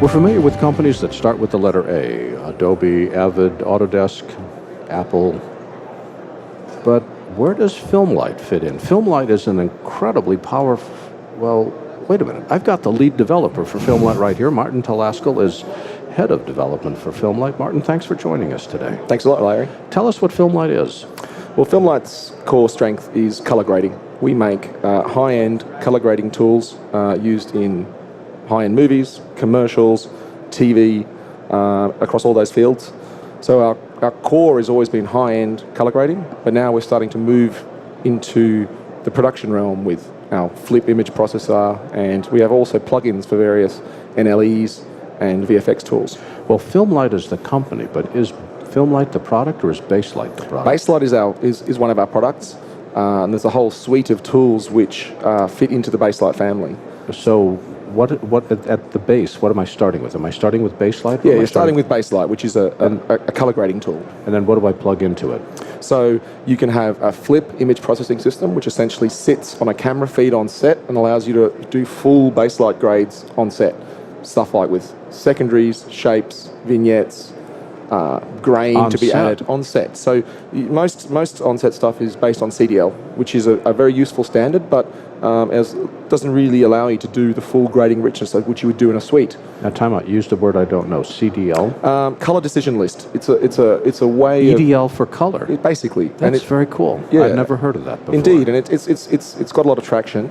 We're familiar with companies that start with the letter A, Adobe, Avid, Autodesk, Apple. But where does Filmlight fit in? Filmlight is an incredibly powerful, well, wait a minute. I've got the lead developer for Filmlight right here. Martin Telascal is head of development for Filmlight. Martin, thanks for joining us today. Thanks a lot, Larry. Tell us what Filmlight is. Well, Filmlight's core strength is color grading. We make high-end color grading tools used in high-end movies, commercials, TV, across all those fields. So our core has always been high-end color grading, but now we're starting to move into the production realm with our flip image processor, and we have also plugins for various NLEs and VFX tools. Well, Filmlight is the company, but is Filmlight the product or is Baselight the product? Baselight is one of our products, and there's a whole suite of tools which fit into the Baselight family. So what at the base, what am I starting with? Am I starting with Baselight? Yeah, you're starting with Baselight, which is a color grading tool. And then what do I plug into it? So you can have a flip image processing system, which essentially sits on a camera feed on set and allows you to do full Baselight grades on set. Stuff like with secondaries, shapes, vignettes, grain on to be set. added on set. So most on-set stuff is based on CDL, which is a very useful standard, but doesn't really allow you to do the full grading richness which you would do in a suite. Now, time out. Use the word I don't know. CDL. Color decision list. It's a way EDL for color. Basically. That's very cool. Yeah, I've never heard of that before. Indeed, and it's got a lot of traction,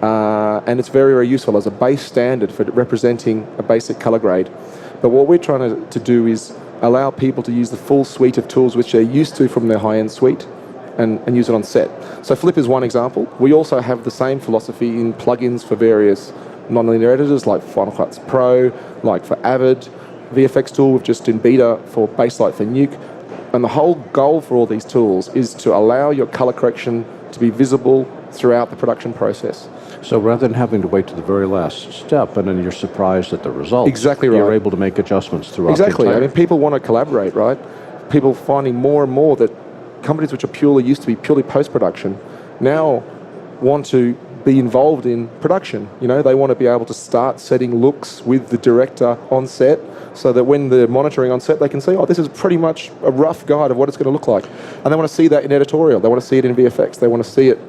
and it's very, very useful as a base standard for representing a basic color grade. But what we're trying to do is allow people to use the full suite of tools which they're used to from their high-end suite and use it on set. So Flip is one example. We also have the same philosophy in plugins for various non-linear editors like Final Cut Pro, like for Avid, VFX tool we've just in beta for Baselight for Nuke. And the whole goal for all these tools is to allow your color correction to be visible throughout the production process. So rather than having to wait to the very last step and then you're surprised at the results, exactly right. You're able to make adjustments throughout exactly. the entire... I mean, people want to collaborate, right? People finding more and more that companies which are used to be purely post-production now want to be involved in production. You know, they want to be able to start setting looks with the director on set so that when they're monitoring on set, they can see, oh, this is pretty much a rough guide of what it's going to look like. And they want to see that in editorial. They want to see it in VFX. They want to see it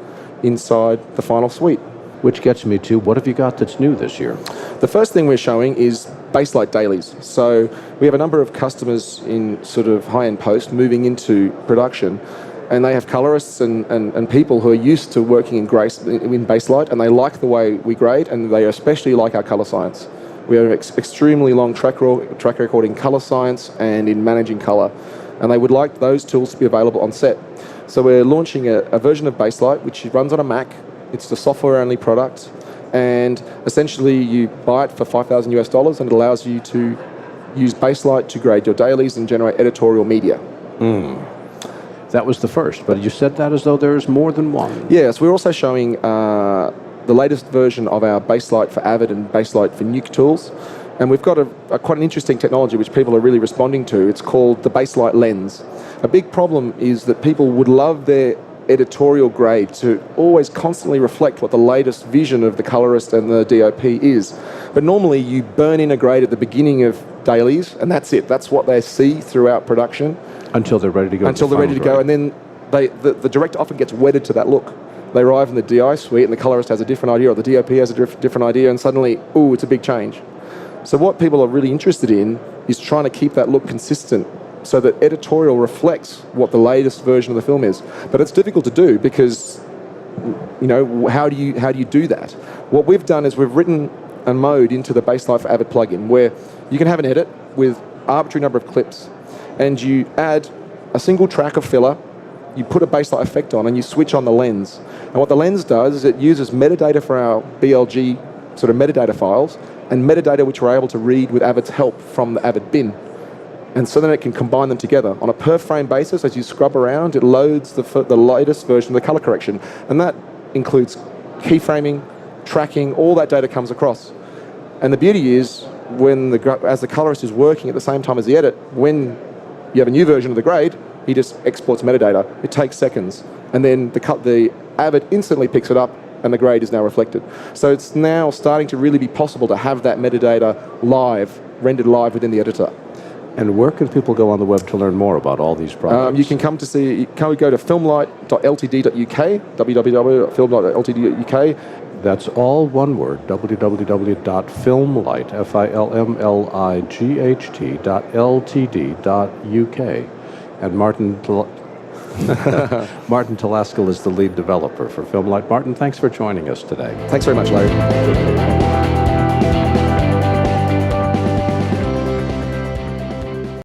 inside the final suite. Which gets me to, what have you got that's new this year? The first thing we're showing is Baselight dailies. So we have a number of customers in sort of high-end post moving into production, and they have colorists and people who are used to working in Baselight, and they like the way we grade, and they especially like our color science. We have an extremely long track record in color science and in managing color, and they would like those tools to be available on set. So we're launching a version of Baselight which runs on a Mac. It's the software-only product, and essentially you buy it for $5,000 US, and it allows you to use Baselight to grade your dailies and generate editorial media. That was the first, but you said that as though there's more than one. Yes, we're also showing the latest version of our Baselight for Avid and Baselight for Nuke tools, and we've got quite an interesting technology which people are really responding to. It's called the Baselight lens. A big problem is that people would love their editorial grade to always constantly reflect what the latest vision of the colorist and the DOP is. But normally you burn in a grade at the beginning of dailies, and that's it. That's what they see throughout production. Until they're ready to go. Until they're ready to go, and then the director often gets wedded to that look. They arrive in the DI suite and the colorist has a different idea, or the DOP has a different idea, and suddenly, ooh, it's a big change. So what people are really interested in is trying to keep that look consistent so that editorial reflects what the latest version of the film is. But it's difficult to do because, you know, how do you do that? What we've done is we've written a mode into the Baselight for Avid plugin where you can have an edit with arbitrary number of clips, and you add a single track of filler, you put a Baselight effect on, and you switch on the lens. And what the lens does is it uses metadata for our BLG sort of metadata files, and metadata which we're able to read with Avid's help from the Avid bin. And so then it can combine them together. On a per frame basis, as you scrub around, it loads the latest version of the color correction. And that includes keyframing, tracking, all that data comes across. And the beauty is, as the colorist is working at the same time as the edit, when you have a new version of the grade, he just exports metadata. It takes seconds. And then the Avid instantly picks it up and the grade is now reflected. So it's now starting to really be possible to have that metadata rendered live within the editor. And where can people go on the web to learn more about all these products? You can go to filmlight.ltd.uk, www.filmlight.ltd.uk. That's all one word, www.filmlight, filmlight.ltd.uk. And Martin Telaskal is the lead developer for Filmlight. Martin, thanks for joining us today. Thanks very much, Larry.